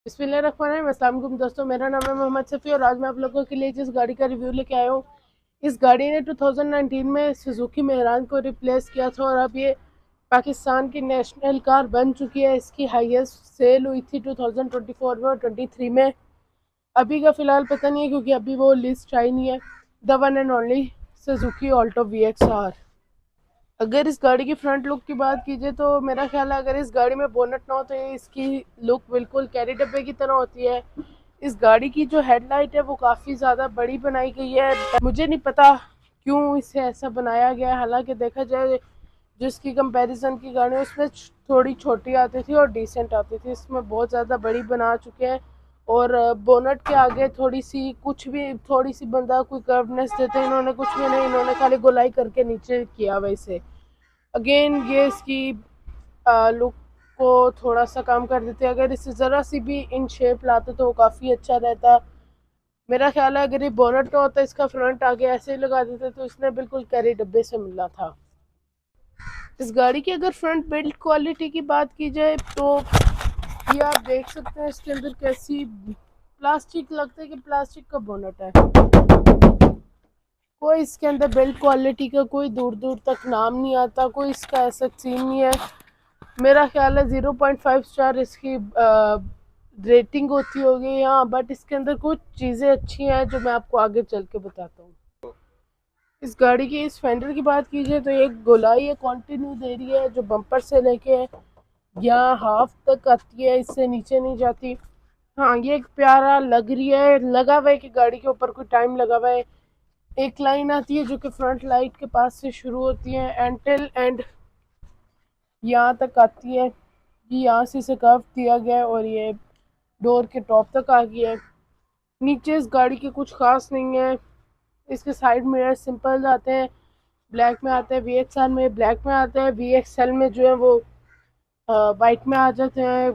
बिस्मिल्लाहिर्रहमानिर्रहीम। अस्सलाम वालेकुम दोस्तों, मेरा नाम है मोहम्मद सफ़ी और आज मैं आप लोगों के लिए जिस गाड़ी का रिव्यू लेके आया हूँ, इस गाड़ी ने 2019 में सुजुकी मेहरान को रिप्लेस किया था और अब ये पाकिस्तान की नेशनल कार बन चुकी है। इसकी हाईएस्ट सेल हुई थी 2024 में और 23 में। अभी का फ़िलहाल पता नहीं है क्योंकि अभी वो लिस्ट आई नहीं है। The one and only Suzuki Alto VXR। अगर इस गाड़ी की फ्रंट लुक की बात कीजिए तो मेरा ख्याल है अगर इस गाड़ी में बोनट ना हो तो ये इसकी लुक बिल्कुल कैरी डब्बे की तरह होती है। इस गाड़ी की जो हेडलाइट है वो काफ़ी ज़्यादा बड़ी बनाई गई है। मुझे नहीं पता क्यों इसे ऐसा बनाया गया है, हालांकि देखा जाए जिसकी कंपैरिजन की गाड़ी उसमें थोड़ी छोटी आती थी और डिसेंट आती थी, इसमें बहुत ज़्यादा बड़ी बना चुके हैं। और बोनट के आगे थोड़ी सी कुछ भी थोड़ी सी बंदा कोई कर्वनेस देते इन्होंने कुछ भी नहीं, इन्होंने खाली गोलाई करके नीचे किया वैसे। अगेन ये इसकी लुक को थोड़ा सा कम कर देते, अगर इसे ज़रा सी भी इन शेप लाते तो वो काफ़ी अच्छा रहता। मेरा ख्याल है अगर ये बोनट का होता इसका फ्रंट आगे ऐसे ही लगा देते तो इसने बिल्कुल कैरी डब्बे से मिलना था। इस गाड़ी की अगर फ्रंट बिल्ड क्वालिटी की बात की जाए तो ये आप देख सकते हैं इसके अंदर कैसी प्लास्टिक लगता है कि प्लास्टिक का बोनट है। कोई इसके अंदर बिल्ड क्वालिटी का कोई दूर दूर तक नाम नहीं आता, कोई इसका ऐसा सीन नहीं है। मेरा ख्याल है 0.5 स्टार इसकी रेटिंग होती होगी यहाँ, बट इसके अंदर कुछ चीज़ें अच्छी हैं जो मैं आपको आगे चल के बताता हूँ। इस गाड़ी की इस फेंडर की बात कीजिए तो एक गोलाई है कंटिन्यू दे रही है जो बम्पर से लेके यहाँ हाफ तक आती है, इससे नीचे नहीं जाती। हाँ, ये एक प्यारा लग रही है, लगा हुआ है कि गाड़ी के ऊपर कोई टाइम लगा हुआ है। एक लाइन आती है जो कि फ्रंट लाइट के पास से शुरू होती है एंड एंड यहाँ तक आती है। ये यहाँ से इसे कर्व दिया गया है और ये डोर के टॉप तक आ गया है। नीचे इस गाड़ी के कुछ खास नहीं है। इसके साइड मिरर सिंपल आते हैं, ब्लैक में आते हैं, VXR में ब्लैक में आते हैं, VXL में जो है वो वाइट में आ जाते हैं,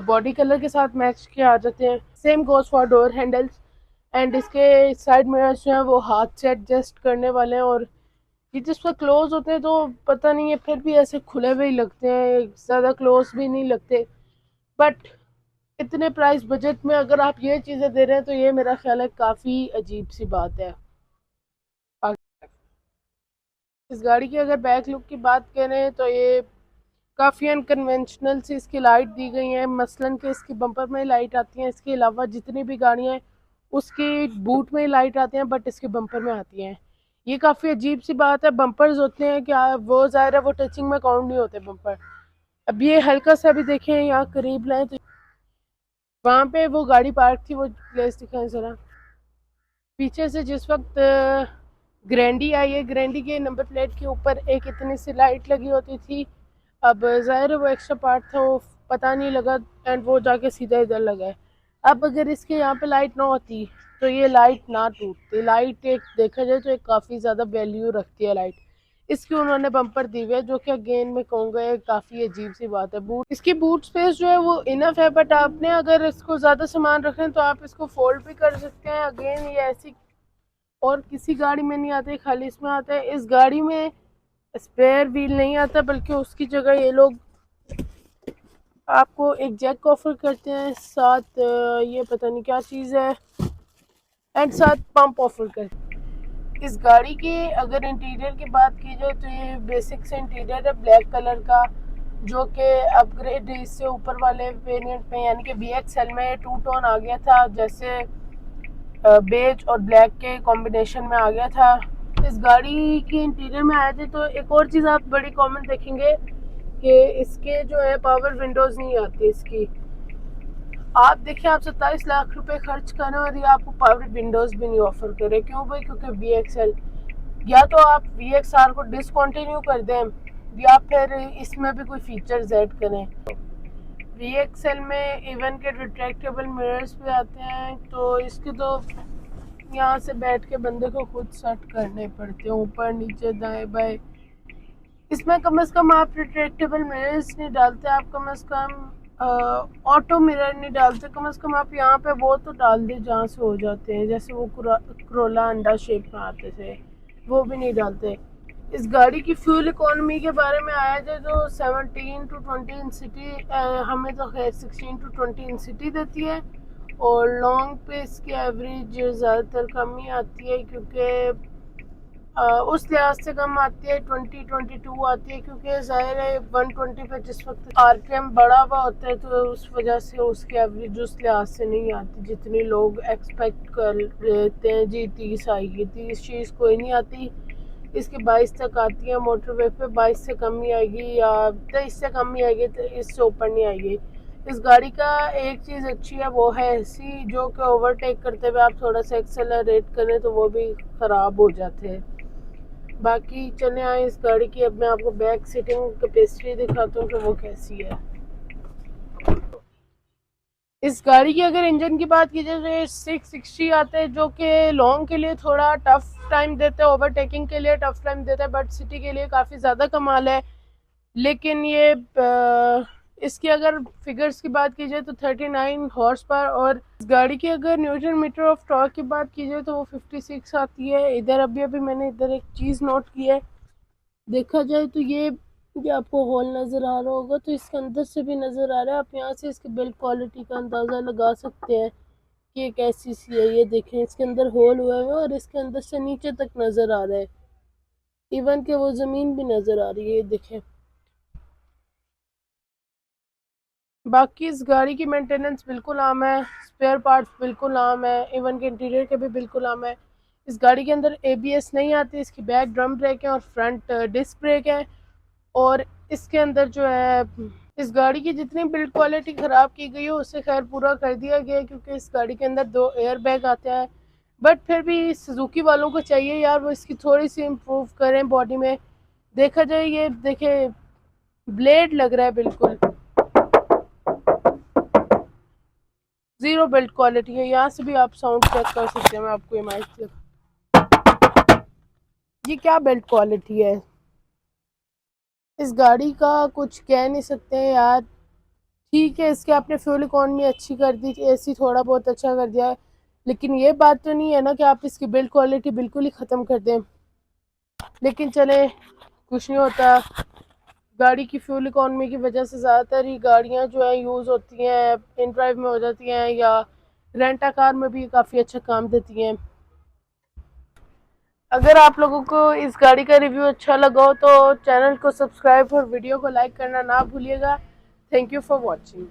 बॉडी कलर के साथ मैच के आ जाते हैं। Same goes for door handles and इसके साइड मिरर्स जो हैं वो हाथ से एडजस्ट करने वाले हैं और ये जिस पर क्लोज होते हैं तो पता नहीं है, फिर भी ऐसे खुले हुए ही लगते हैं, ज़्यादा क्लोज भी नहीं लगते। बट इतने प्राइस बजट में अगर आप ये चीज़ें दे रहे हैं तो ये मेरा ख्याल है काफ़ी अजीब सी बात है। इस गाड़ी की अगर बैक लुक की बात करें तो ये काफ़ी अनकन्वेंशनल सी इसकी लाइट दी गई है, मसलन कि इसकी बम्पर में लाइट आती है, इसके अलावा जितनी भी गाड़ियाँ हैं उसकी बूट में लाइट आती हैं बट इसके बम्पर में आती हैं। ये काफ़ी अजीब सी बात है। बम्पर्स होते हैं क्या वो ज़ाहिर है वो टचिंग में काउंट नहीं होते बम्पर। अब ये हल्का सा भी देखें यहाँ करीब लाएँ तो वहाँ पे वो गाड़ी पार्क थी, वो प्लेस दिखाएं ज़रा। पीछे से जिस वक्त ग्रैंडी आई है, ग्रैंडी के नंबर प्लेट के ऊपर एक इतनी सी लाइट लगी होती थी। अब ज़ाहिर है वो एक्स्ट्रा पार्ट था, वो पता नहीं लगा एंड वो जाके सीधा इधर लगा है। अब अगर इसके यहाँ पे लाइट ना होती तो ये लाइट ना टूटती। लाइट एक देखा जाए तो एक काफ़ी ज़्यादा वैल्यू रखती है लाइट। इसकी उन्होंने बम्पर दी हुई है जो कि अगेन में कहूँगा काफ़ी अजीब सी बात है। बूट इसकी बूट स्पेस जो है वो इनफ है, बट आपने अगर इसको ज़्यादा सामान रखें तो आप इसको फोल्ड भी कर सकते हैं। अगेन ये ऐसी और किसी गाड़ी में नहीं आते, खाली इसमें आता है। इस गाड़ी में स्पेयर व्हील नहीं आता बल्कि उसकी जगह ये लोग आपको एक जैक ऑफर करते हैं, साथ ये पता नहीं क्या चीज़ है एंड साथ पंप ऑफर करते हैं। इस गाड़ी के अगर इंटीरियर की बात की जाए तो ये बेसिक से इंटीरियर है ब्लैक कलर का, जो कि अपग्रेड इससे ऊपर वाले वेरिएंट में यानी कि VXL में टू टोन आ गया था, जैसे बेज और ब्लैक के कॉम्बिनेशन में आ गया था। इस गाड़ी के इंटीरियर में आए थे तो एक और चीज़ आप बड़ी कॉमन देखेंगे कि इसके जो है पावर विंडोज़ नहीं आती इसकी। आप देखिए आप 27 लाख रुपए खर्च करें और ये आपको पावर विंडोज़ भी नहीं ऑफर करे। क्यों भाई? क्योंकि VXL या तो आप VXR को डिसकंटिन्यू कर दें या फिर इसमें भी कोई फीचर्स ऐड करें। VXL में इवन के रिट्रैक्टेबल मिरर्स भी आते हैं, तो इसके तो यहाँ से बैठ के बंदे को खुद सेट करने पड़ते हैं, ऊपर नीचे दाएं बाएं। इसमें कम से कम आप रिट्रैक्टेबल मिरर्स नहीं डालते, आप कम से कम ऑटो मिरर नहीं डालते, कम से कम आप यहाँ पे वो तो डाल दे जहाँ से हो जाते हैं, जैसे वो क्रोला अंडा शेप में आते थे वो भी नहीं डालते। इस गाड़ी की फ्यूल इकोनॉमी के बारे में आया जाए तो 17 to 20 इन सिटी, हमें तो खैर 16 to 20 इन सिटी देती है, और लॉन्ग पे इसकी एवरेज ज़्यादातर कम ही आती है, क्योंकि उस लिहाज से कम आती है, 20-22 आती है, क्योंकि ज़ाहिर है 120 पे जिस वक्त आरपीएम बढ़ा हुआ होता है तो उस वजह से उसकी एवरेज उस लिहाज से नहीं आती जितनी लोग एक्सपेक्ट कर लेते हैं। जी 30 आएगी, 30 चीज़ कोई नहीं आती, इसकी 22 तक आती है। मोटरवे पे 22 से कम ही आएगी, या 23 से कम ही आएगी, तो इससे ऊपर नहीं आएगी। इस गाड़ी का एक चीज़ अच्छी है, वो है एसी, जो कि ओवरटेक करते हुए आप थोड़ा सा एक्सेलरेट करें तो वो भी ख़राब हो जाते हैं। बाकी चले आए इस गाड़ी की, अब मैं आपको बैक सीटिंग कैपेसिटी दिखाता हूँ कि वो कैसी है। इस गाड़ी की अगर इंजन की बात की जाए तो 660 आता है, जो कि लॉन्ग के लिए थोड़ा टफ टाइम देता है, ओवरटेकिंग के लिए टफ टाइम देता है, बट सिटी के लिए काफ़ी ज़्यादा कमाल है। लेकिन ये इसकी अगर फिगर्स की बात की जाए तो 39 हॉर्स पावर, और इस गाड़ी की अगर न्यूटन मीटर ऑफ टॉर्क की बात की जाए तो वो 56 आती है। इधर अभी अभी मैंने इधर एक चीज़ नोट की है, देखा जाए तो ये आपको हॉल नज़र आ रहा होगा, तो इसके अंदर से भी नज़र आ रहा है। आप यहाँ से इसकी बिल्ड क्वालिटी का अंदाज़ा लगा सकते हैं कि ये कैसी सी है। ये देखें, इसके अंदर होल हुआ है और इसके अंदर से नीचे तक नज़र आ रहा है, इवन के वो ज़मीन भी नज़र आ रही है, ये देखें। बाकी इस गाड़ी की मेंटेनेंस बिल्कुल आम है, स्पेयर पार्ट्स बिल्कुल आम है, इवन के इंटीरियर के भी बिल्कुल आम है। इस गाड़ी के अंदर एबीएस नहीं आती, इसकी बैक ड्रम ब्रेक है और फ्रंट डिस्क ब्रेक है। और इसके अंदर जो है, इस गाड़ी की जितनी बिल्ड क्वालिटी ख़राब की गई है उसे खैर पूरा कर दिया गया है, क्योंकि इस गाड़ी के अंदर 2 एयर बैग आते हैं। बट फिर भी सुजुकी वालों को चाहिए यार वो इसकी थोड़ी सी इम्प्रूव करें बॉडी में। देखा जाए, ये देखें, ब्लेड लग रहा है बिल्कुल ज़ीरो बिल्ड क्वालिटी है। यहाँ से भी आप साउंड चेक कर सकते हैं, मैं आपको इमेज, ये क्या बिल्ड क्वालिटी है। इस गाड़ी का कुछ कह नहीं सकते हैं यार। ठीक है, इसके आपने फ्यूल इकॉनमी अच्छी कर दी, एसी थोड़ा बहुत अच्छा कर दिया, लेकिन ये बात तो नहीं है ना कि आप इसकी बिल्ड क्वालिटी बिल्कुल ही ख़त्म कर दें। लेकिन चले, कुछ नहीं होता। गाड़ी की फ्यूल इकॉनमी की वजह से ज़्यादातर ही गाड़ियाँ जो है यूज़ होती हैं, इन ड्राइव में हो जाती हैं, या रेंटा कार में भी काफ़ी अच्छा काम देती हैं। अगर आप लोगों को इस गाड़ी का रिव्यू अच्छा लगा हो तो चैनल को सब्सक्राइब और वीडियो को लाइक करना ना भूलिएगा। Thank you for watching.